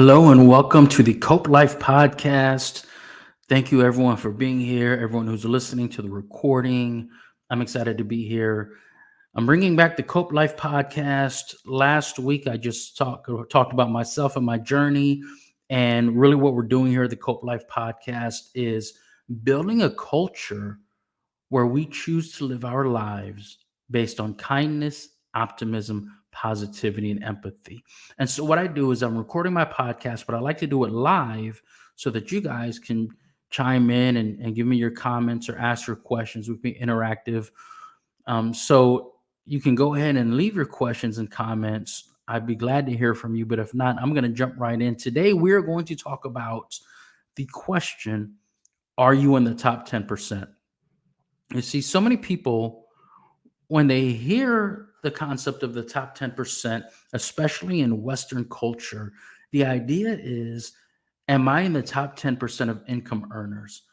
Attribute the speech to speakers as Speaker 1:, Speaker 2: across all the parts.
Speaker 1: Hello and welcome to the Cope Life Podcast. Thank you, everyone, for being here. Everyone who's listening to the recording, I'm excited to be here. I'm bringing back the Cope Life Podcast. Last week, I just talked about myself and my journey, and really, what we're doing here at the Cope Life Podcast is building a culture where we choose to live our lives based on kindness, optimism, positivity, and empathy. And so, what I do is I'm recording my podcast, but I like to do it live so that you guys can chime in and give me your comments or ask your questions. We can be interactive. So, you can go ahead and leave your questions and comments. I'd be glad to hear from you. But if not, I'm going to jump right in. Today, we're going to talk about the question: are you in the top 10%? You see, so many people, when they hear the concept of the top 10%, especially in Western culture, the idea is, am I in the top 10% of income earners?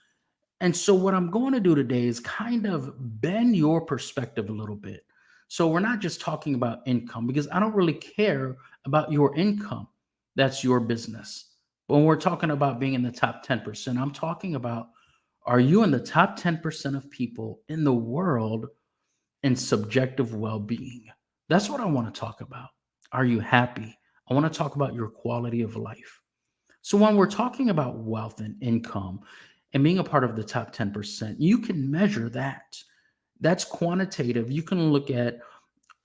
Speaker 1: And so, what I'm going to do today is kind of bend your perspective a little bit. So, we're not just talking about income because I don't really care about your income. That's your business. But when we're talking about being in the top 10%, I'm talking about, are you in the top 10% of people in the world and subjective well being? That's what I want to talk about. Are you happy? I want to talk about your quality of life. So, when we're talking about wealth and income and being a part of the top 10%, you can measure that. That's quantitative. You can look at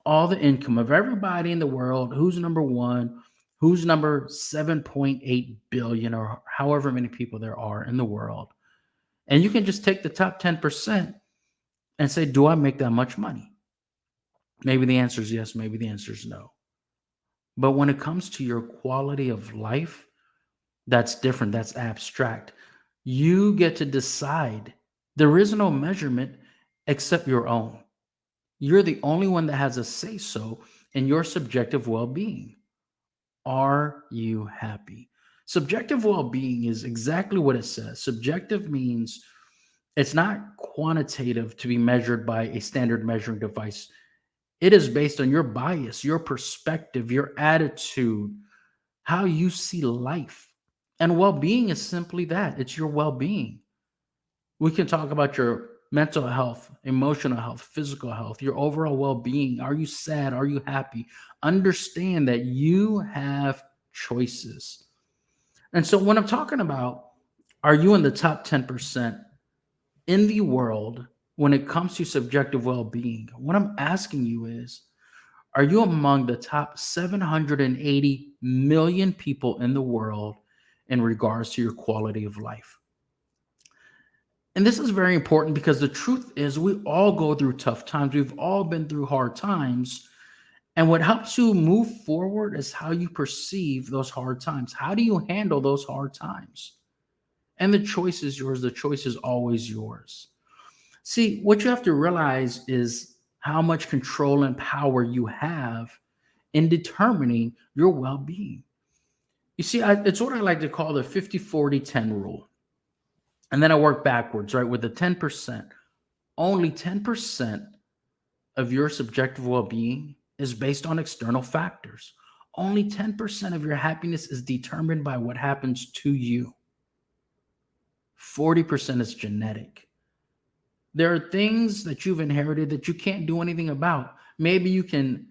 Speaker 1: all the income of everybody in the world, who's number one, who's number 7.8 billion, or however many people there are in the world. And you can just take the top 10% and say, do I make that much money? Maybe the answer is yes, maybe the answer is no. But when it comes to your quality of life, that's different. That's abstract. You get to decide. There is no measurement except your own. You're the only one that has a say so in your subjective well being. Are you happy? Subjective well being is exactly what it says. Subjective means it's not quantitative to be measured by a standard measuring device. It is based on your bias, your perspective, your attitude, how you see life. And well being is simply that, it's your well being. We can talk about your mental health, emotional health, physical health, your overall well being. Are you sad? Are you happy? Understand that you have choices. And so when I'm talking about, are you in the top 10% in the world when it comes to subjective well being? What I'm asking you is, are you among the top 780 million people in the world in regards to your quality of life? And this is very important because the truth is, we all go through tough times. We've all been through hard times. And what helps you move forward is how you perceive those hard times. How do you handle those hard times? And the choice is yours. The choice is always yours. See, what you have to realize is how much control and power you have in determining your well being. You see, it's what I like to call the 50-40-10 rule. And then I work backwards, right? With the 10%, only 10% of your subjective well being is based on external factors. Only 10% of your happiness is determined by what happens to you. 40% is genetic. There are things that you've inherited that you can't do anything about. Maybe you can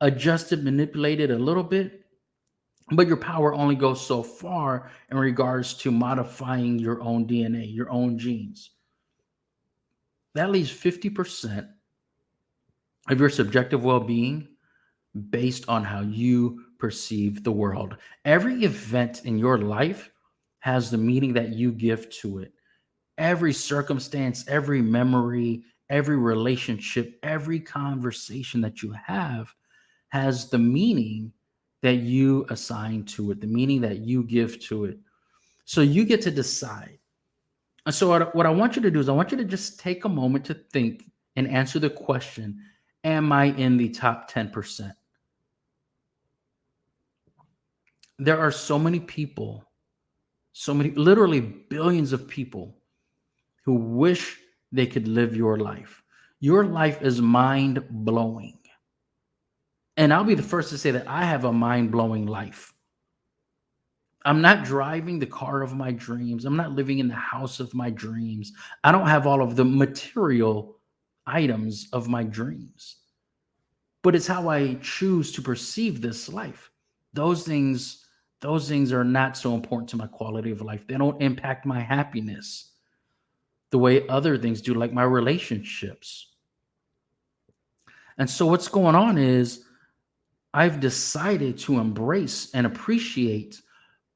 Speaker 1: adjust it, manipulate it a little bit, but your power only goes so far in regards to modifying your own DNA, your own genes. That leaves 50% of your subjective well being based on how you perceive the world. Every event in your life has the meaning that you give to it. Every circumstance, every memory, every relationship, every conversation that you have has the meaning that you assign to it, the meaning that you give to it. So you get to decide. And so, what I want you to do is, I want you to just take a moment to think and answer the question: am I in the top 10%? There are so many people, so many, literally billions of people who wish they could live your life. Your life is mind blowing. And I'll be the first to say that I have a mind blowing life. I'm not driving the car of my dreams. I'm not living in the house of my dreams. I don't have all of the material items of my dreams, but it's how I choose to perceive this life. Those things, those things are not so important to my quality of life. They don't impact my happiness the way other things do, like my relationships. And so what's going on is I've decided to embrace and appreciate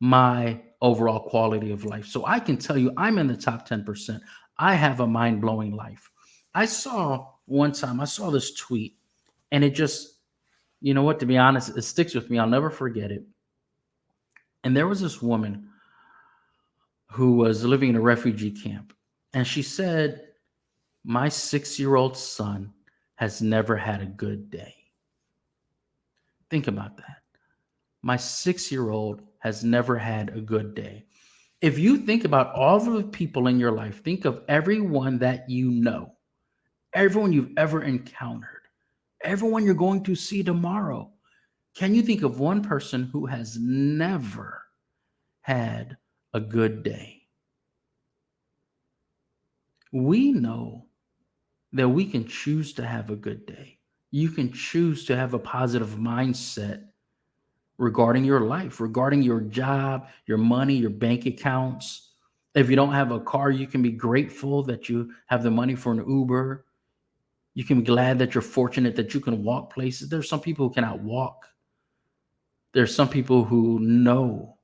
Speaker 1: my overall quality of life. So I can tell you I'm in the top 10%. I have a mind-blowing life. I saw this tweet and it just, you know what, to be honest, it sticks with me. I'll never forget it. And there was this woman who was living in a refugee camp. And she said, my 6-year-old son has never had a good day. Think about that. My 6-year-old has never had a good day. If you think about all of the people in your life, think of everyone that you know, everyone you've ever encountered, everyone you're going to see tomorrow. Can you think of one person who has never had a good day? We know that we can choose to have a good day. You can choose to have a positive mindset regarding your life, regarding your job, your money, your bank accounts. If you don't have a car, you can be grateful that you have the money for an Uber. You can be glad that you're fortunate that you can walk places. There's some people who cannot walk. There's some people who know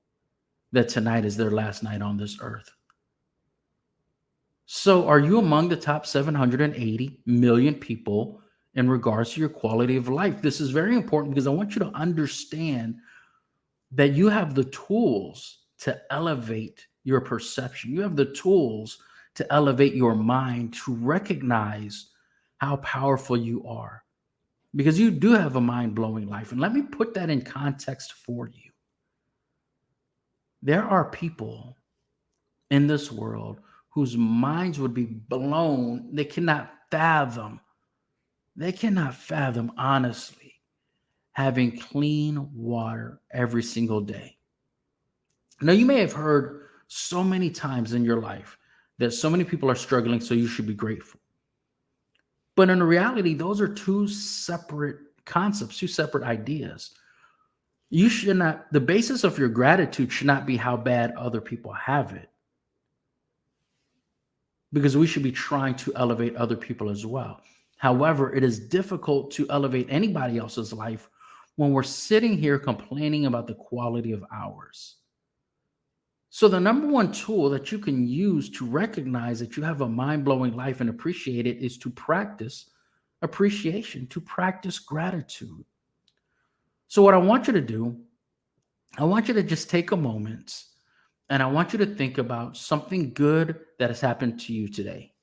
Speaker 1: that tonight is their last night on this earth. So, are you among the top 780 million people in regards to your quality of life? This is very important because I want you to understand that you have the tools to elevate your perception. You have the tools to elevate your mind to recognize how powerful you are because you do have a mind blowing life. And let me put that in context for you. There are people in this world whose minds would be blown. They cannot fathom honestly having clean water every single day. Now, you may have heard so many times in your life that so many people are struggling, so you should be grateful. But in reality, those are two separate concepts, two separate ideas. You should not, the basis of your gratitude should not be how bad other people have it, because we should be trying to elevate other people as well. However, it is difficult to elevate anybody else's life when we're sitting here complaining about the quality of ours. So, the number one tool that you can use to recognize that you have a mind blowing life and appreciate it is to practice appreciation, to practice gratitude. So, what I want you to do, I want you to just take a moment and I want you to think about something good that has happened to you today.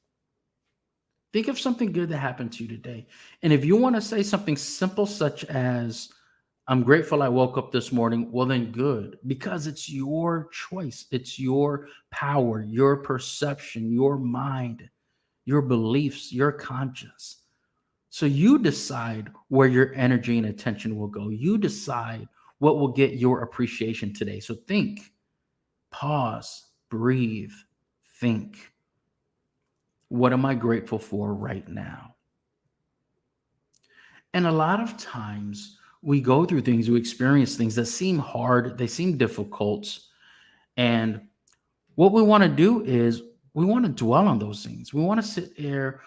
Speaker 1: Think of something good that happened to you today. And if you want to say something simple, such as, I'm grateful I woke up this morning, well, then good, because it's your choice. It's your power, your perception, your mind, your beliefs, your conscience. So you decide where your energy and attention will go. You decide what will get your appreciation today. So think, pause, breathe, think. What am I grateful for right now? And a lot of times we go through things, we experience things that seem hard, they seem difficult. And what we want to do is we want to dwell on those things. We want to sit there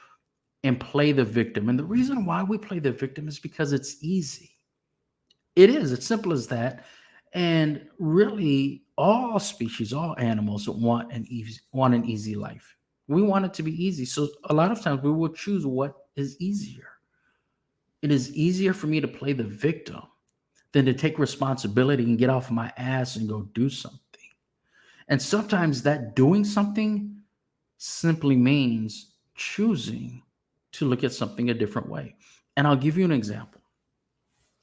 Speaker 1: and play the victim. And the reason why we play the victim is because it's easy. It is, it's simple as that. And really, all species, all animals want an easy life. We want it to be easy. So a lot of times we will choose what is easier. It is easier for me to play the victim than to take responsibility and get off my ass and go do something. And sometimes that doing something simply means choosing to look at something a different way. And I'll give you an example.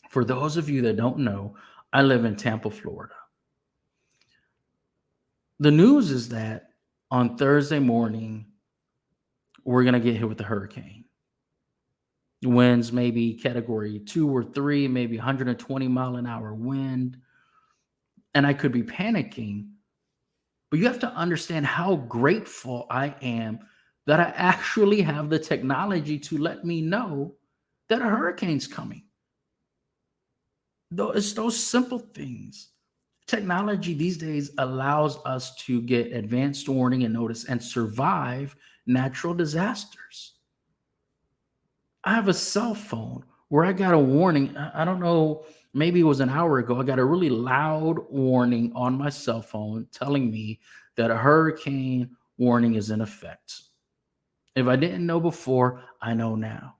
Speaker 1: For those of you that don't know, I live in Tampa, Florida. The news is that on Thursday morning, we're going to get hit with a hurricane. Winds maybe category 2 or 3, maybe 120 mile an hour wind. and I could be panicking. But you have to understand how grateful I am that I actually have the technology to let me know that a hurricane's coming. Though it's those simple things. Technology these days allows us to get advanced warning and notice and survive natural disasters. I have a cell phone where I got a warning. I don't know, maybe it was an hour ago. I got a really loud warning on my cell phone telling me that a hurricane warning is in effect. If I didn't know before, I know now.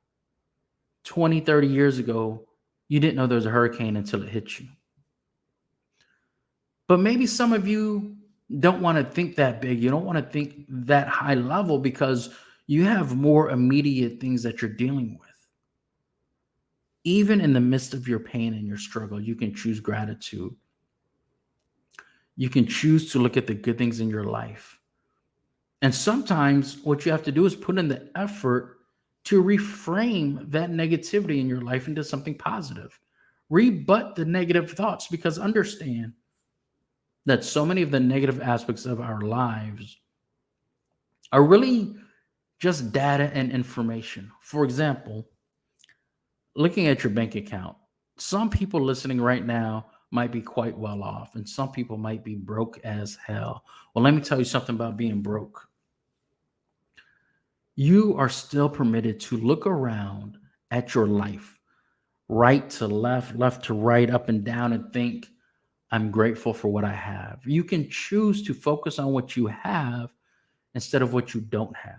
Speaker 1: 20, 30 years ago, you didn't know there was a hurricane until it hit you. But maybe some of you don't want to think that big. You don't want to think that high level because you have more immediate things that you're dealing with. Even in the midst of your pain and your struggle, you can choose gratitude. You can choose to look at the good things in your life. And sometimes what you have to do is put in the effort to reframe that negativity in your life into something positive. Rebut the negative thoughts because understand that so many of the negative aspects of our lives are really just data and information. For example, looking at your bank account, some people listening right now might be quite well off, and some people might be broke as hell. Well, let me tell you something about being broke. You are still permitted to look around at your life, right to left, left to right, up and down, and think, I'm grateful for what I have. You can choose to focus on what you have instead of what you don't have.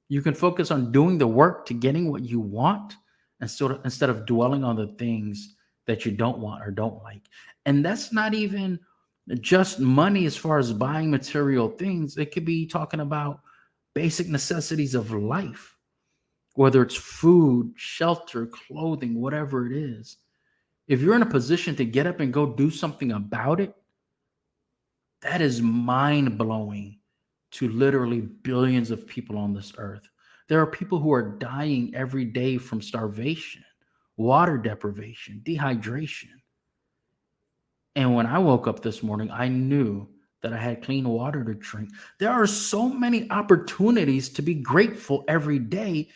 Speaker 1: You can focus on doing the work to getting what you want instead of dwelling on the things that you don't want or don't like. And that's not even just money as far as buying material things. It could be talking about basic necessities of life, whether it's food, shelter, clothing, whatever it is. If you're in a position to get up and go do something about it, that is mind blowing to literally billions of people on this earth. There are people who are dying every day from starvation, water deprivation, dehydration. And when I woke up this morning, I knew that I had clean water to drink. There are so many opportunities to be grateful every day.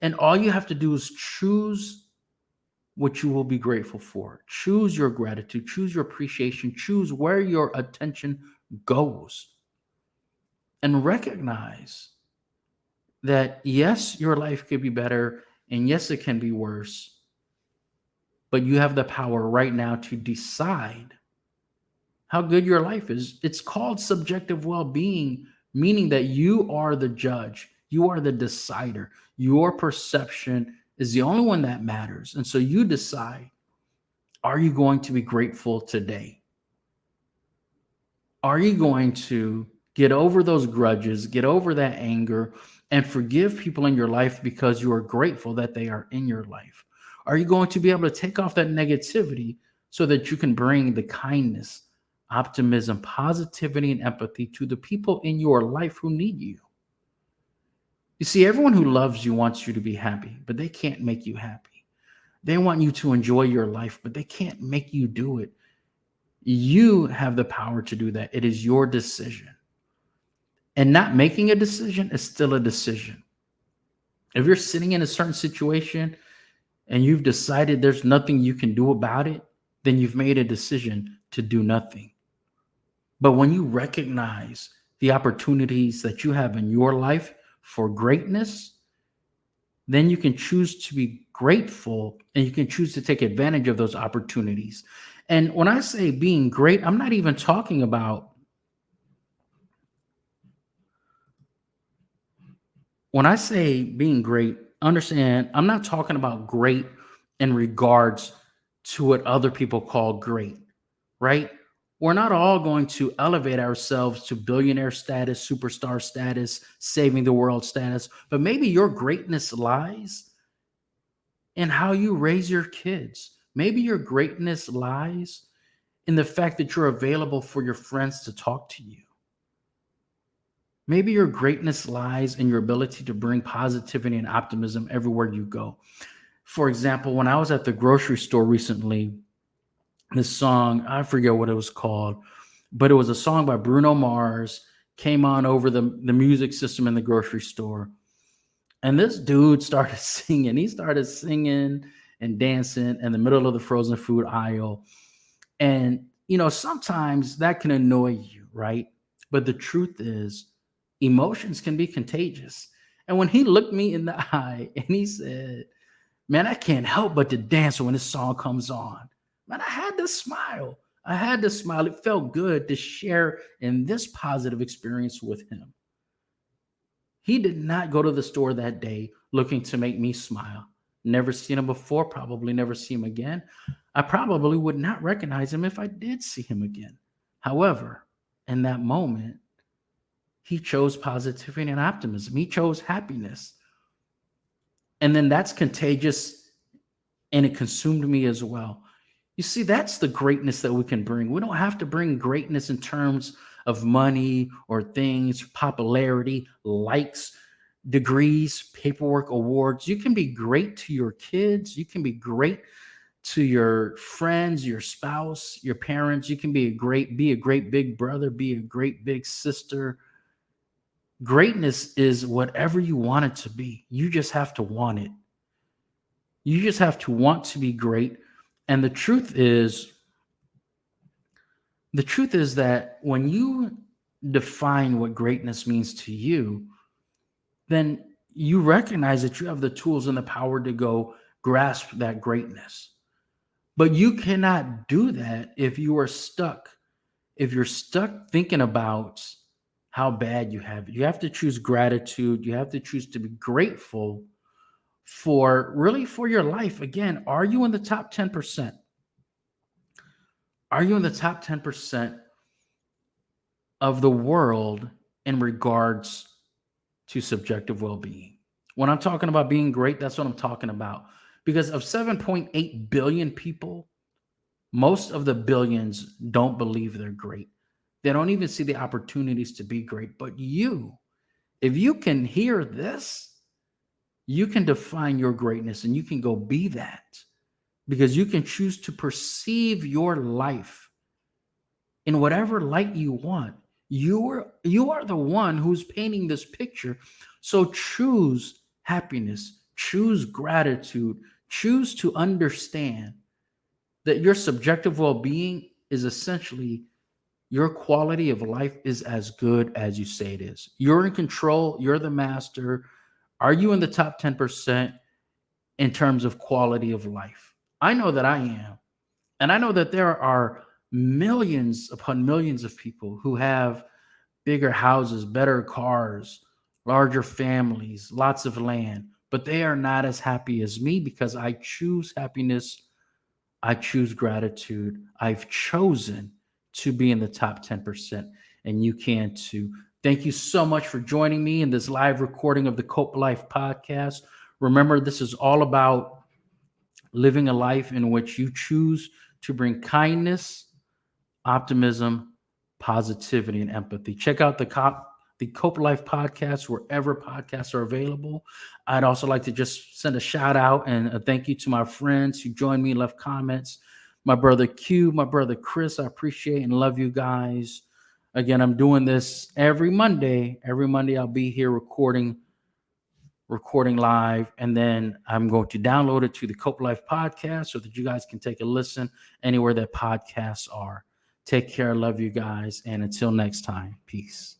Speaker 1: And all you have to do is choose what you will be grateful for. Choose your gratitude, choose your appreciation, choose where your attention goes. And recognize that yes, your life could be better, and yes, it can be worse, but you have the power right now to decide how good your life is. It's called subjective well being, meaning that you are the judge, you are the decider. Your perception is the only one that matters. And so you decide, are you going to be grateful today? Are you going to get over those grudges, get over that anger, and forgive people in your life because you are grateful that they are in your life? Are you going to be able to take off that negativity so that you can bring the kindness, optimism, positivity, and empathy to the people in your life who need you? You see, everyone who loves you wants you to be happy, but they can't make you happy. They want you to enjoy your life, but they can't make you do it. You have the power to do that. It is your decision. And not making a decision is still a decision. If you're sitting in a certain situation and you've decided there's nothing you can do about it, then you've made a decision to do nothing. But when you recognize the opportunities that you have in your life for greatness, then you can choose to be grateful and you can choose to take advantage of those opportunities. And when I say being great, I'm not even talking about, when I say being great, understand I'm not talking about great in regards to what other people call great, right? We're not all going to elevate ourselves to billionaire status, superstar status, saving the world status, but maybe your greatness lies in how you raise your kids. Maybe your greatness lies in the fact that you're available for your friends to talk to you. Maybe your greatness lies in your ability to bring positivity and optimism everywhere you go. For example, when I was at the grocery store recently, this song. I forget what it was called, but it was a song by Bruno Mars. Came on over the music system in the grocery store, and this dude started singing. He started singing and dancing in the middle of the frozen food aisle. And, sometimes that can annoy you, right? But the truth is, emotions can be contagious. And when he looked me in the eye and he said, "Man, I can't help but to dance when this song comes on," man, I had to smile. I had to smile. It felt good to share in this positive experience with him. He did not go to the store that day looking to make me smile. Never seen him before, probably never see him again. I probably would not recognize him if I did see him again. However, in that moment, he chose positivity and optimism. He chose happiness. And then that's contagious and it consumed me as well. You see, that's the greatness that we can bring. We don't have to bring greatness in terms of money or things, popularity, likes, degrees, paperwork, awards. You can be great to your kids. You can be great to your friends, your spouse, your parents. You can be a great big brother, be a great big sister. Greatness is whatever you want it to be. You just have to want it. You just have to want to be great. And the truth is that when you define what greatness means to you, then you recognize that you have the tools and the power to go grasp that greatness. But you cannot do that if you are stuck. If you're stuck thinking about how bad you have it, you have to choose gratitude. You have to choose to be grateful for your life. Again, are you in the top 10%? Are you in the top 10% of the world in regards to subjective well being? When I'm talking about being great, that's what I'm talking about. Because of 7.8 billion people, most of the billions don't believe they're great. They don't even see the opportunities to be great. But if you can hear this, you can define your greatness and you can go be that because you can choose to perceive your life in whatever light you want. You are the one who's painting this picture. So choose happiness, choose gratitude, choose to understand that your subjective well-being is essentially your quality of life is as good as you say it is. You're in control, you're the master. Are you in the top 10% in terms of quality of life? I know that I am. And I know that there are millions upon millions of people who have bigger houses, better cars, larger families, lots of land, but they are not as happy as me because I choose happiness. I choose gratitude. I've chosen to be in the top 10%, and you can too. Thank you so much for joining me in this live recording of the Cope Life podcast. Remember, this is all about living a life in which you choose to bring kindness, optimism, positivity, and empathy. Check out the Cope Life podcast wherever podcasts are available. I'd also like to just send a shout out and a thank you to my friends who joined me, left comments. My brother Q, my brother Chris, I appreciate and love you guys. Again, I'm doing this every Monday. Every Monday, I'll be here recording live, and then I'm going to download it to the Cope Life podcast so that you guys can take a listen anywhere that podcasts are. Take care. Love you guys. And until next time, peace.